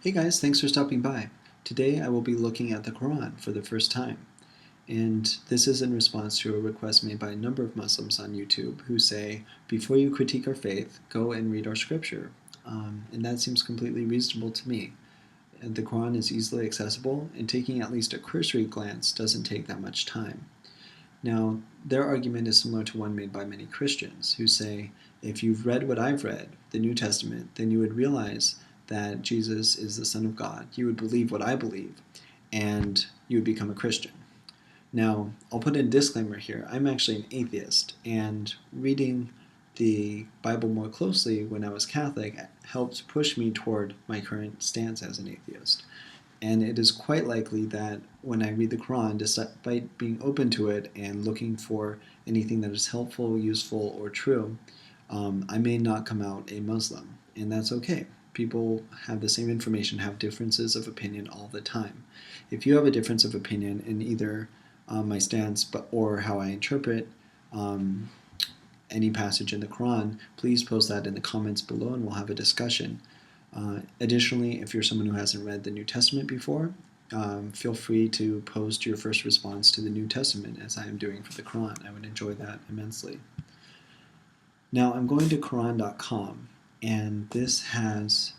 Hey guys, thanks for stopping by. Today I will be looking at the Quran for the first time. And this is in response to a request made by a number of Muslims on YouTube who say, before you critique our faith, go and read our scripture. And that seems completely reasonable to me. And the Quran is easily accessible, and taking at least a cursory glance doesn't take that much time. Now, their argument is similar to one made by many Christians who say, if you've read what I've read, the New Testament, then you would realize that Jesus is the Son of God. You would believe what I believe, and you would become a Christian. Now, I'll put in a disclaimer here. I'm actually an atheist, and reading the Bible more closely when I was Catholic helped push me toward my current stance as an atheist. And it is quite likely that when I read the Quran, despite being open to it and looking for anything that is helpful, useful, or true, I may not come out a Muslim, and that's okay. People have the same information, have differences of opinion all the time. If you have a difference of opinion in either my stance or how I interpret any passage in the Quran, please post that in the comments below and we'll have a discussion. Additionally, if you're someone who hasn't read the New Testament before, feel free to post your first response to the New Testament as I am doing for the Quran. I would enjoy that immensely. Now I'm going to Quran.com, and this has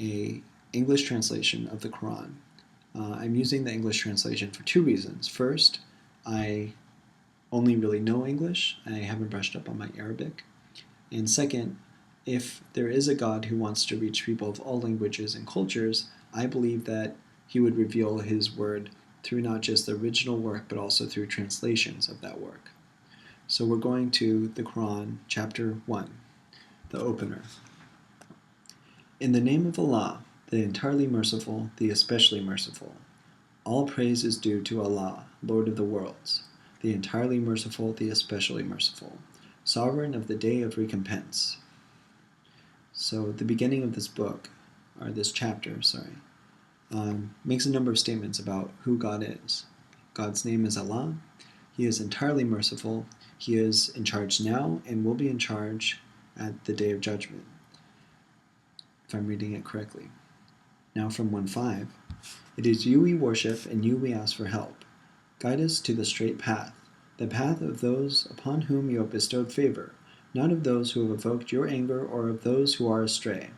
a English translation of the Quran. I'm using the English translation for two reasons. First, I only really know English. I haven't brushed up on my Arabic. And second, if there is a God who wants to reach people of all languages and cultures, I believe that he would reveal his word through not just the original work, but also through translations of that work. So we're going to the Quran, chapter 1, the opener. In the name of Allah, the entirely merciful, the especially merciful. All praise is due to Allah, Lord of the worlds, the entirely merciful, the especially merciful, sovereign of the day of recompense. So the beginning of this book, or this chapter, makes a number of statements about who God is. God's name is Allah. He is entirely merciful. He is in charge now and will be in charge at the day of judgment, if I'm reading it correctly. Now from 1:5, it is you we worship and you we ask for help. Guide us to the straight path, the path of those upon whom you have bestowed favor, not of those who have evoked your anger or of those who are astray.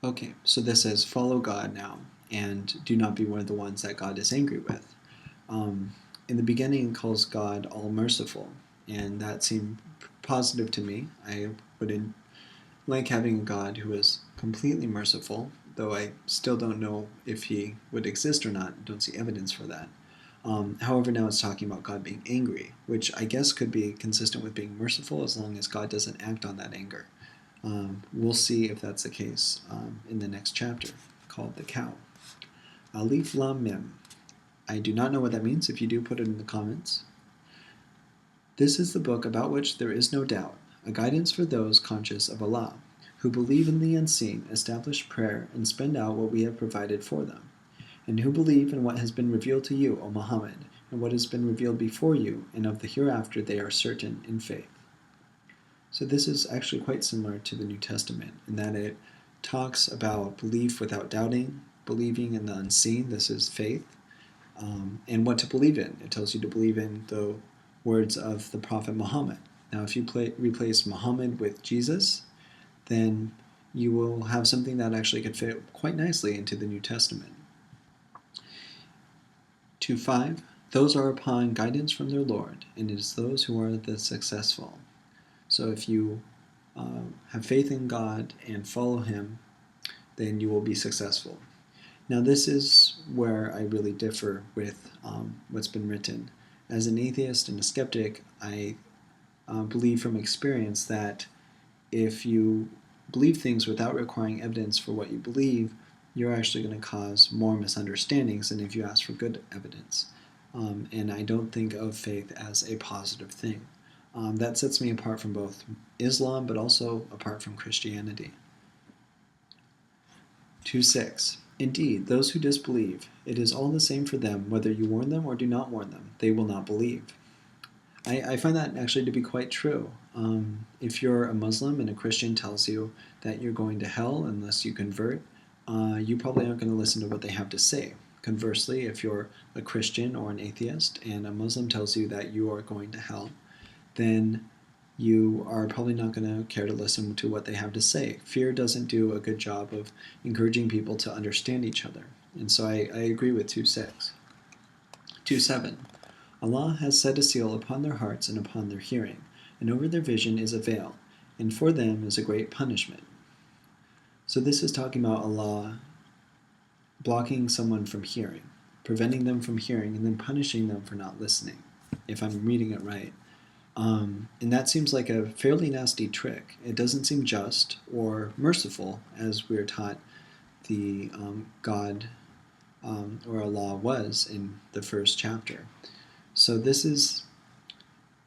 Okay, so this says follow God now, and do not be one of the ones that God is angry with. In the beginning, it calls God all-merciful, and that seemed positive to me. I would like having a God who is completely merciful, though I still don't know if he would exist or not. I don't see evidence for that. However, now it's talking about God being angry, which I guess could be consistent with being merciful as long as God doesn't act on that anger. We'll see if that's the case in the next chapter, called the Cow. Alif Lam Mim. I do not know what that means. If you do, put it in the comments. This is the book about which there is no doubt, a guidance for those conscious of Allah, who believe in the unseen, establish prayer, and spend out what we have provided for them, and who believe in what has been revealed to you, O Muhammad, and what has been revealed before you, and of the hereafter they are certain in faith. So this is actually quite similar to the New Testament, in that it talks about belief without doubting, believing in the unseen, this is faith, and what to believe in. It tells you to believe in the words of the Prophet Muhammad. Now, if you replace Muhammad with Jesus, then you will have something that actually could fit quite nicely into the New Testament. 2:5, those are upon guidance from their Lord, and it is those who are the successful. So if you have faith in God and follow him, then you will be successful. Now this is where I really differ with what's been written. As an atheist and a skeptic, I believe from experience that if you believe things without requiring evidence for what you believe, you're actually going to cause more misunderstandings than if you ask for good evidence. And I don't think of faith as a positive thing. That sets me apart from both Islam, but also apart from Christianity. 2:6. Indeed, those who disbelieve, it is all the same for them whether you warn them or do not warn them, they will not believe. I find that actually to be quite true. If you're a Muslim and a Christian tells you that you're going to hell unless you convert, you probably aren't going to listen to what they have to say. Conversely, if you're a Christian or an atheist and a Muslim tells you that you are going to hell, then you are probably not going to care to listen to what they have to say. Fear doesn't do a good job of encouraging people to understand each other. And so I agree with 2:6. 2:7. Allah has set a seal upon their hearts and upon their hearing, and over their vision is a veil, and for them is a great punishment. So this is talking about Allah blocking someone from hearing, preventing them from hearing, and then punishing them for not listening, if I'm reading it right. And that seems like a fairly nasty trick. It doesn't seem just or merciful, as we're taught the God or Allah was in the first chapter. So this is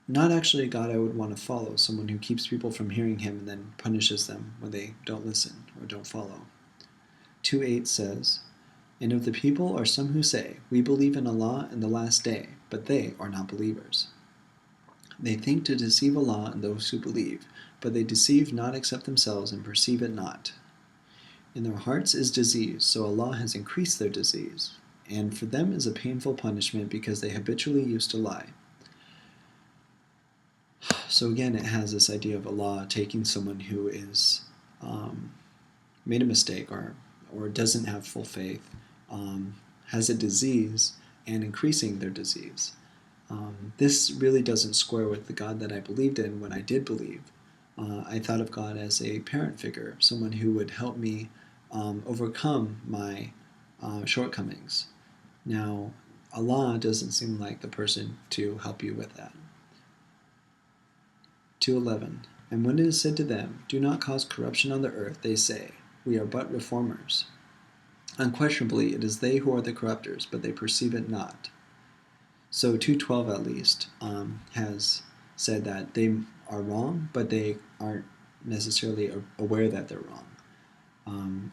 not actually a God I would want to follow, someone who keeps people from hearing him and then punishes them when they don't listen or don't follow. 2:8 says, "And of the people are some who say, 'We believe in Allah and the last day,' but they are not believers. They think to deceive Allah and those who believe, but they deceive not except themselves and perceive it not. In their hearts is disease, so Allah has increased their disease, and for them is a painful punishment because they habitually used to lie." So again, it has this idea of Allah taking someone who is made a mistake or doesn't have full faith, has a disease, and increasing their disease. This really doesn't square with the God that I believed in when I did believe. I thought of God as a parent figure, someone who would help me overcome my shortcomings. Now, Allah doesn't seem like the person to help you with that. 2:11. "And when it is said to them, 'Do not cause corruption on the earth,' they say, 'We are but reformers.' Unquestionably, it is they who are the corrupters, but they perceive it not." So 2:12 at least has said that they are wrong, but they aren't necessarily aware that they're wrong.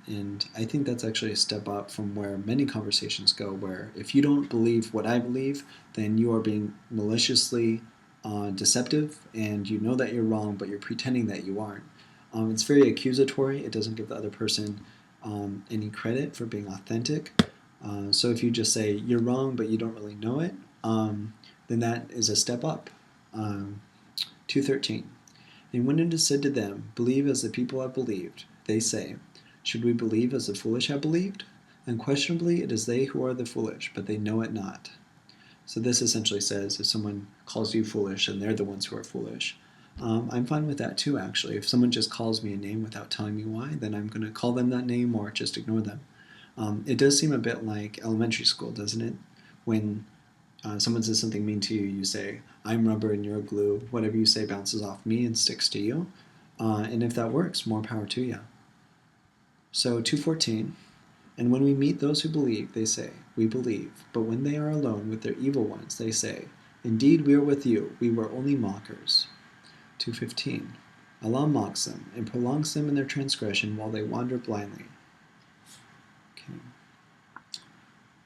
And I think that's actually a step up from where many conversations go, where if you don't believe what I believe, then you are being maliciously deceptive, and you know that you're wrong, but you're pretending that you aren't. It's very accusatory. It doesn't give the other person any credit for being authentic. So if you just say you're wrong, but you don't really know it, then that is a step up. 2:13. "And when it is said to them, 'Believe as the people have believed,' they say, 'Should we believe as the foolish have believed?' Unquestionably, it is they who are the foolish, but they know it not." So this essentially says if someone calls you foolish and they're the ones who are foolish. I'm fine with that too, actually. If someone just calls me a name without telling me why, then I'm going to call them that name or just ignore them. It does seem a bit like elementary school, doesn't it? When someone says something mean to you, you say, "I'm rubber and you're glue. Whatever you say bounces off me and sticks to you." And if that works, more power to you. So 2:14. "And when we meet those who believe, they say, 'We believe.' But when they are alone with their evil ones, they say, 'Indeed, we are with you. We were only mockers.'" 2:15. "Allah mocks them and prolongs them in their transgression while they wander blindly." Okay.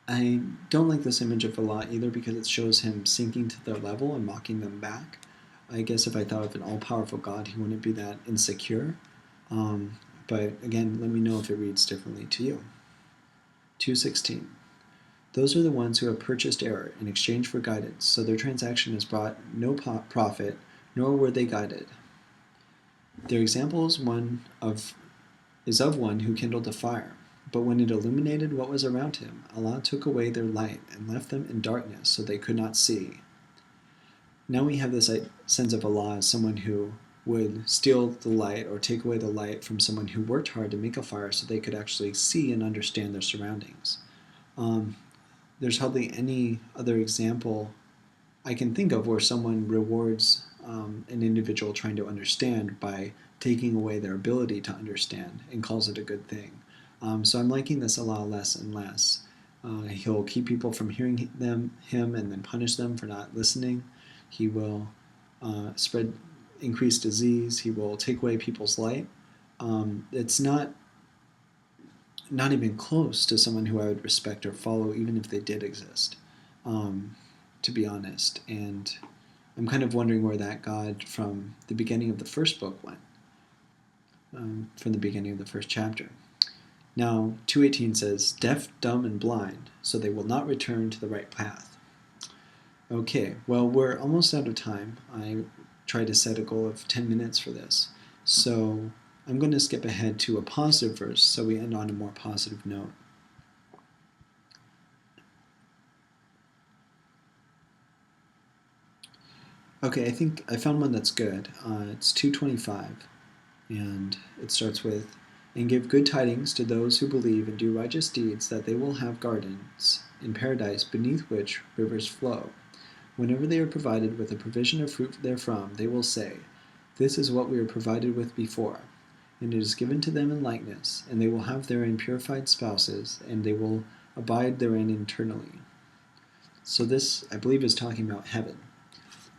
I don't like this image of Allah either because it shows him sinking to their level and mocking them back. I guess if I thought of an all-powerful God, he wouldn't be that insecure. But again, let me know if it reads differently to you. 2:16. "Those are the ones who have purchased error in exchange for guidance, so their transaction has brought no profit, nor were they guided. Their example is of one who kindled a fire. But when it illuminated what was around him, Allah took away their light and left them in darkness so they could not see." Now we have this sense of Allah as someone who would steal the light or take away the light from someone who worked hard to make a fire so they could actually see and understand their surroundings. There's hardly any other example I can think of where someone rewards an individual trying to understand by taking away their ability to understand and calls it a good thing. So I'm liking this Allah less and less. He'll keep people from hearing him and then punish them for not listening. He will increase disease. He will take away people's light. It's not even close to someone who I would respect or follow, even if they did exist, to be honest. And I'm kind of wondering where that God from the beginning of the first book went, from the beginning of the first chapter. Now, 2:18 says, deaf, dumb, and blind, so they will not return to the right path. Okay, well, we're almost out of time. I tried to set a goal of 10 minutes for this. So I'm going to skip ahead to a positive verse so we end on a more positive note. Okay, I think I found one that's good. It's 2:25, and it starts with, and give good tidings to those who believe and do righteous deeds, that they will have gardens in paradise beneath which rivers flow. Whenever they are provided with a provision of fruit therefrom, they will say, this is what we were provided with before. And it is given to them in likeness, and they will have therein purified spouses, and they will abide therein eternally. So this, I believe, is talking about heaven.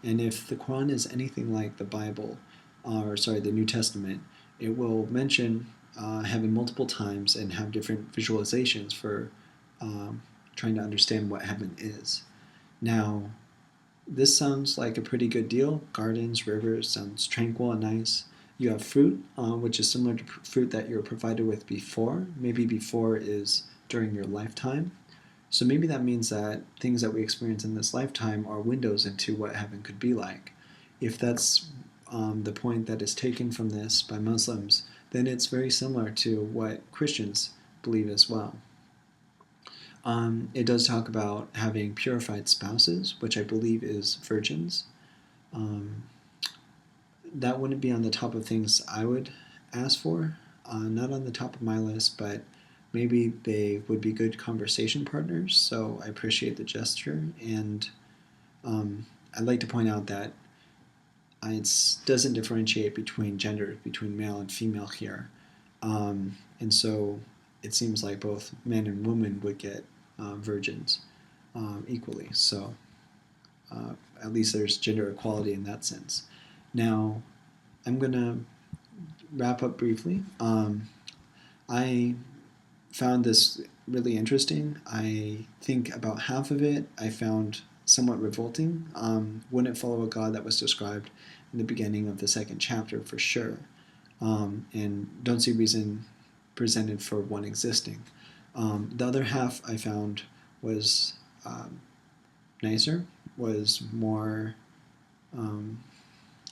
And if the Quran is anything like the Bible, the New Testament, it will mention heaven multiple times and have different visualizations for trying to understand what heaven is. Now, this sounds like a pretty good deal. Gardens, rivers, sounds tranquil and nice. You have fruit, which is similar to fruit that you were provided with before. Maybe before is during your lifetime. So maybe that means that things that we experience in this lifetime are windows into what heaven could be like. If that's the point that is taken from this by Muslims, then it's very similar to what Christians believe as well. It does talk about having purified spouses, which I believe is virgins. That wouldn't be on the top of things I would ask for, not on the top of my list, but maybe they would be good conversation partners, so I appreciate the gesture. And I'd like to point out that it doesn't differentiate between gender, between male and female here. And so it seems like both men and women would get virgins equally. So at least there's gender equality in that sense. Now, I'm going to wrap up briefly. I found this really interesting. I think about half of it I found somewhat revolting. Wouldn't follow a God that was described in the beginning of the second chapter for sure. And don't see reason presented for one existing. The other half I found was nicer, was more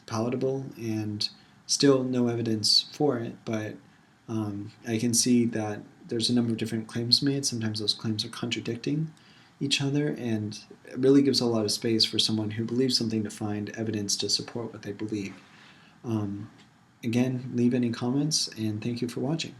palatable, and still no evidence for it, but I can see that there's a number of different claims made. Sometimes those claims are contradicting each other, and it really gives a lot of space for someone who believes something to find evidence to support what they believe. Again, leave any comments, and thank you for watching.